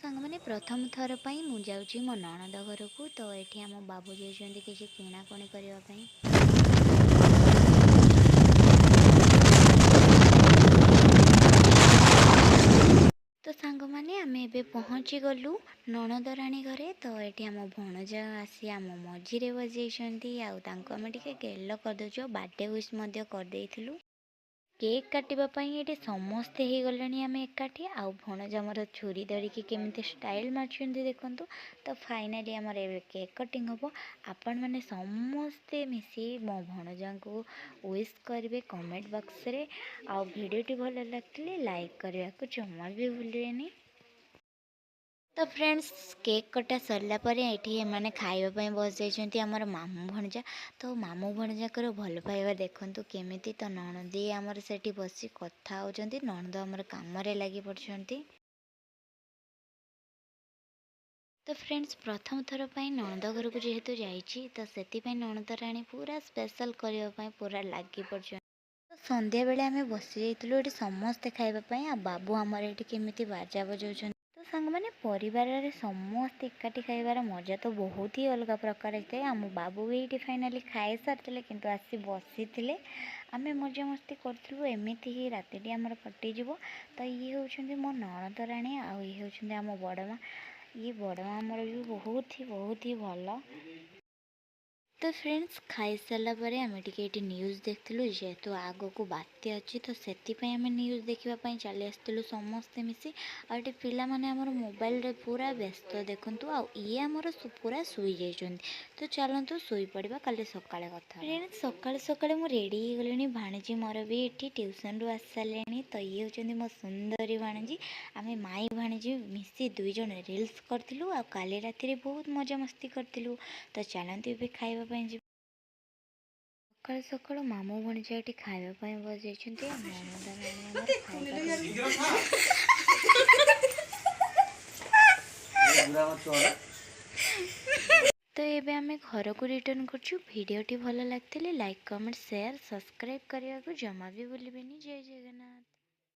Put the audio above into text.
ସାଙ୍ଗମାନେ ପ୍ରଥମ ଥର ପାଇଁ ମୁଁ ଯାଉଛି ମୋ ନଣନ୍ଦ ଘରକୁ। ତ ଏଠି ଆମ ବାବୁ ଯାଇଛନ୍ତି କିଛି କିଣାକିଣି କରିବା ପାଇଁ। ତ ସାଙ୍ଗମାନେ ଆମେ ଏବେ ପହଞ୍ଚି ଗଲୁ ନଣନ୍ଦରାଣୀ ଘରେ। ତ ଏଠି ଆମ ଭଣଜା ଆସି ଆମ ମଝିରେ ବସିଯାଇଛନ୍ତି ଆଉ ତାଙ୍କୁ ଆମେ ଟିକେ ଗେଲ କରିଦେଉଛୁ, ବାର୍ଥଡେ ୱିଶ୍ ମଧ୍ୟ କରିଦେଇଥିଲୁ। କେକ୍ କାଟିବା ପାଇଁ ଏଠି ସମସ୍ତେ ହେଇଗଲେଣି ଆମେ ଏକାଠି। ଆଉ ଭଣଜା ଆମର ଛୁରୀ ଧରିକି କେମିତି ଷ୍ଟାଇଲ୍ ମାରୁଛନ୍ତି ଦେଖନ୍ତୁ। ତ ଫାଇନାଲି ଆମର ଏବେ କେକ୍ କଟିଂ ହେବ। ଆପଣମାନେ ସମସ୍ତେ ମିଶି ମୋ ଭଣଜାଙ୍କୁ ୱିଶ୍ କରିବେ କମେଣ୍ଟ ବକ୍ସରେ। ଆଉ ଭିଡ଼ିଓଟି ଭଲ ଲାଗିଲେ ଲାଇକ୍ କରିବାକୁ ଜମା ବି ଭୁଲିବେନି। ତ ଫ୍ରେଣ୍ଡସ୍, କେକ୍ କଟା ସରିଲା ପରେ ଏଠି ଏମାନେ ଖାଇବା ପାଇଁ ବସିଯାଇଛନ୍ତି ଆମର ମାମୁଁ ଭଣଜା। ତ ମାମୁଁ ଭଣଜାଙ୍କର ଭଲ ପାଇବା ଦେଖନ୍ତୁ କେମିତି। ତ ନଣନ୍ଦି ଆମର ସେଠି ବସି କଥା ହେଉଛନ୍ତି, ନଣନ୍ଦ ଆମର କାମରେ ଲାଗି ପଡ଼ିଛନ୍ତି। ତ ଫ୍ରେଣ୍ଡସ୍, ପ୍ରଥମ ଥର ପାଇଁ ନଣନ୍ଦ ଘରକୁ ଯେହେତୁ ଯାଇଛି ତ ସେଥିପାଇଁ ନଣନ୍ଦରାଣୀ ପୁରା ସ୍ପେଶାଲ୍ କରିବା ପାଇଁ ପୁରା ଲାଗି ପଡ଼ିଛନ୍ତି। ତ ସନ୍ଧ୍ୟାବେଳେ ଆମେ ବସିଯାଇଥିଲୁ ଏଠି ସମସ୍ତେ ଖାଇବା ପାଇଁ। ଆଉ ବାବୁ ଆମର ଏଠି କେମିତି ବାଜା ବଜାଉଛନ୍ତି। ତ ସାଙ୍ଗମାନେ, ପରିବାରରେ ସମସ୍ତେ ଏକାଠି ଖାଇବାର ମଜା ତ ବହୁତ ହି ଅଲଗା ପ୍ରକାର ହେଇଥାଏ। ଆମ ବାବୁ ବି ଏଇଠି ଫାଇନାଲି ଖାଇସାରିଥିଲେ କିନ୍ତୁ ଆସି ବସିଥିଲେ। ଆମେ ମଜାମସ୍ତି କରୁଥିଲୁ, ଏମିତି ହିଁ ରାତିଟି ଆମର କଟିଯିବ। ତ ଇଏ ହେଉଛନ୍ତି ମୋ ନଣନ୍ଦରାଣୀ ଆଉ ଇଏ ହେଉଛନ୍ତି ଆମ ବଡ଼ ମା'। ଇଏ ବଡ଼ ମା' ଆମର ବି ବହୁତ ହି ଭଲ। ତ ଫ୍ରେଣ୍ଡସ୍, ଖାଇସାରିଲା ପରେ ଆମେ ଟିକେ ଏଠି ନ୍ୟୁज़ ଦେଖିଥିଲୁ। ଯେହେତୁ ଆଗକୁ ବାତ୍ୟା ଅଛି ତ ସେଥିପାଇଁ ଆମେ ନ୍ୟୁज़ ଦେଖିବା ପାଇଁ ଚାଲି ଆସିଥିଲୁ ସମସ୍ତେ ମିଶି। ଆଉ ଏଠି ପିଲାମାନେ ଆମର ମୋବାଇଲରେ ପୁରା ବ୍ୟସ୍ତ ଦେଖନ୍ତୁ। ଆଉ ଇଏ ଆମର ପୁରା ଶୋଇଯାଇଛନ୍ତି। ତ ଚାଲନ୍ତୁ ଶୋଇପଡ଼ିବା, କାଲି ସକାଳେ କଥା ହେବା। ଫ୍ରେଣ୍ଡସ୍, ସକାଳୁ ସକାଳୁ ମୁଁ ରେଡ଼ି ହେଇଗଲିଣି। ଭାଣିଜୀ ମୋର ବି ଏଠି ଟ୍ୟୁସନ୍ରୁ ଆସିସାରିଲେଣି। ତ ଇଏ ହେଉଛନ୍ତି ମୋ ସୁନ୍ଦରୀ ଭାଣିଜୀ। ଆମେ ମାଇଁ ଭାଣିଜୀ ମିଶି ଦୁଇ ଜଣ ରିଲ୍ସ କରିଥିଲୁ ଆଉ କାଲି ରାତିରେ ବହୁତ ମଜାମସ୍ତି କରିଥିଲୁ। ତ ଚାଲନ୍ତୁ ଏବେ ଖାଇବା ପାଇଁ ଯିବା। ସକାଳୁ ସକାଳୁ ମାମୁଁ ଭଣଜା ଏଠି ଖାଇବା ପାଇଁ ବସିଯାଇଛନ୍ତି। ତ ଏବେ ଆମେ ଘରକୁ ରିଟର୍ନ କରୁଛୁ। ଭିଡ଼ିଓଟି ଭଲ ଲାଗିଥିଲେ ଲାଇକ୍, କମେଣ୍ଟ, ସେୟାର, ସବସ୍କ୍ରାଇବ୍ କରିବାକୁ ଜମା ବି ଭୁଲିବେନି। ଜୟ ଜଗନ୍ନାଥ।